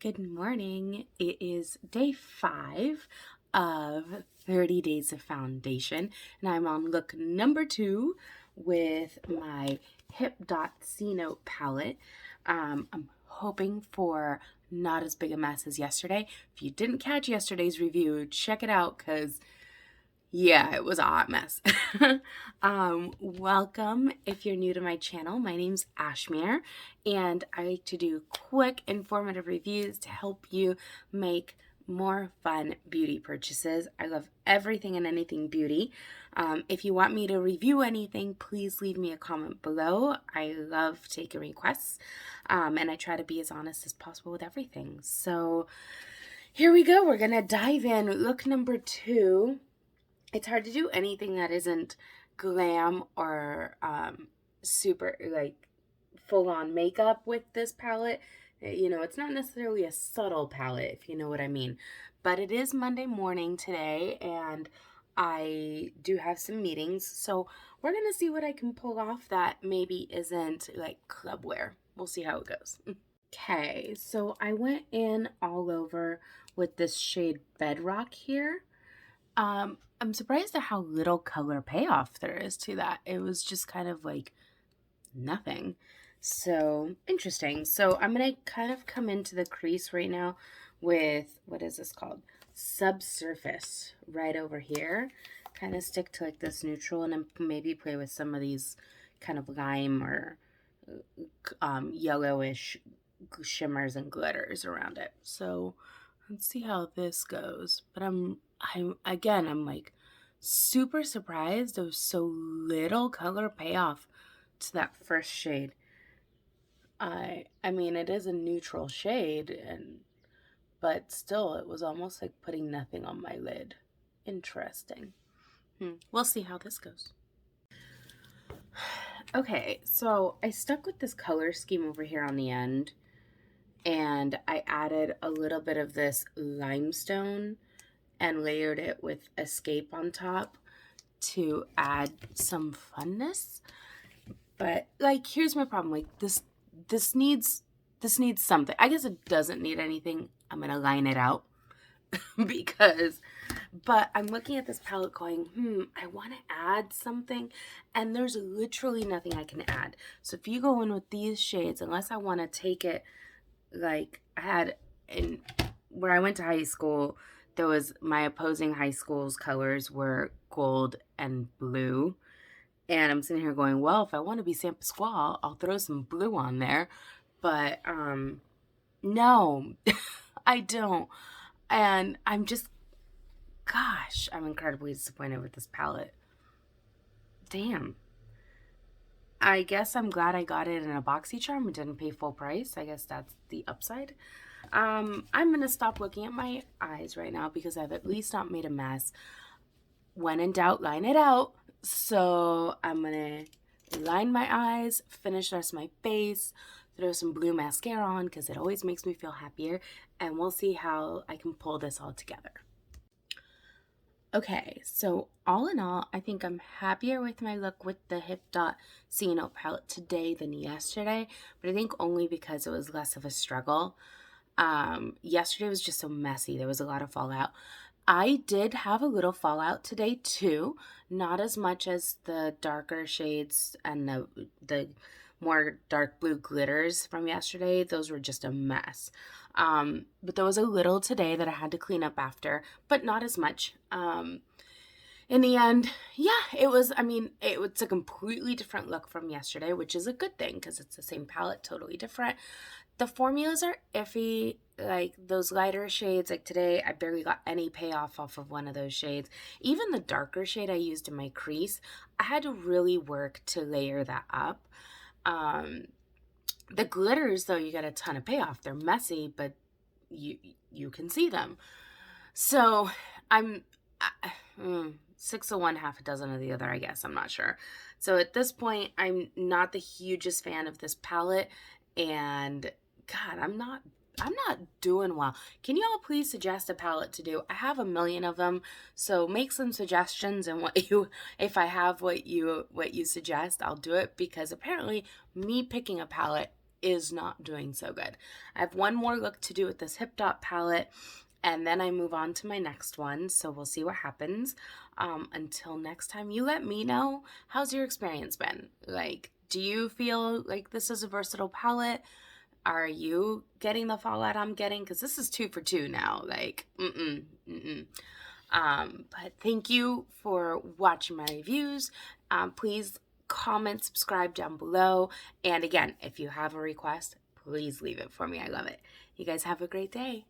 Good morning. It is day 5 of 30 Days of Foundation, and I'm on look number 2 with my Hipdot Cenote palette. I'm hoping for not as big a mess as yesterday. If you didn't catch yesterday's review, check it out because yeah, it was a hot mess. Welcome if you're new to my channel. My name's Ashmere, and I like to do quick, informative reviews to help you make more fun beauty purchases. I love everything and anything beauty. If you want me to review anything, please leave me a comment below. I love taking requests, and I try to be as honest as possible with everything. So here we go. We're gonna dive in. Look number 2. It's hard to do anything that isn't glam or super like full-on makeup with this palette. You know, it's not necessarily a subtle palette, if you know what I mean. But it is Monday morning today, and I do have some meetings. So we're going to see what I can pull off that maybe isn't like club wear. We'll see how it goes. Okay, so I went in all over with this shade Bedrock here. I'm surprised at how little color payoff there is to that. It was just kind of like nothing. So interesting. So I'm going to kind of come into the crease right now with, what is this called? Subsurface right over here. Kind of stick to like this neutral and then maybe play with some of these kind of lime or yellowish shimmers and glitters around it. So let's see how this goes. But I'm like super surprised there was so little color payoff to that first shade. I mean, it is a neutral shade, but still, it was almost like putting nothing on my lid. Interesting. We'll see how this goes. Okay, so I stuck with this color scheme over here on the end, and I added a little bit of this limestone and layered it with Escape on top to add some funness. But like, here's my problem. Like this needs something. I guess it doesn't need anything. I'm gonna line it out but I'm looking at this palette going, I want to add something, and there's literally nothing I can add. So if you go in with these shades, unless I want to take it like I had in where I went to high school, there was my opposing high school's colors were gold and blue. And I'm sitting here going, well, if I want to be San Pasquale, I'll throw some blue on there. But no, I don't. And I'm just, gosh, I'm incredibly disappointed with this palette. Damn. I guess I'm glad I got it in a BoxyCharm and didn't pay full price. I guess that's the upside. I'm going to stop looking at my eyes right now because I've at least not made a mess. When in doubt, line it out. So I'm going to line my eyes, finish the rest of my face, throw some blue mascara on because it always makes me feel happier. And we'll see how I can pull this all together. Okay, so all in all, I think I'm happier with my look with the Hipdot Cenote palette today than yesterday, but I think only because it was less of a struggle. Yesterday was just so messy. There was a lot of fallout. I did have a little fallout today too, not as much as the darker shades and the more dark blue glitters from yesterday. Those were just a mess. But there was a little today that I had to clean up after, but not as much. In the end, yeah, it's a completely different look from yesterday, which is a good thing because it's the same palette, totally different. The formulas are iffy, like those lighter shades, like today, I barely got any payoff off of one of those shades. Even the darker shade I used in my crease, I had to really work to layer that up. The glitters, though, you get a ton of payoff. They're messy, but you can see them. So I'm 6 of one, half a dozen of the other, I guess. I'm not sure. So at this point, I'm not the hugest fan of this palette, and God, I'm not doing well. Can you all please suggest a palette to do? I have a million of them, so make some suggestions, and if I have what you suggest, I'll do it, because apparently me picking a palette is not doing so good. I have one more look to do with this Hipdot palette, and then I move on to my next one, so we'll see what happens. Until next time, you let me know, how's your experience been? Like, do you feel like this is a versatile palette? Are you getting the fallout I'm getting? Because this is 2 for 2 now. Like, but thank you for watching my reviews. Please comment, subscribe down below. And again, if you have a request, please leave it for me. I love it. You guys have a great day.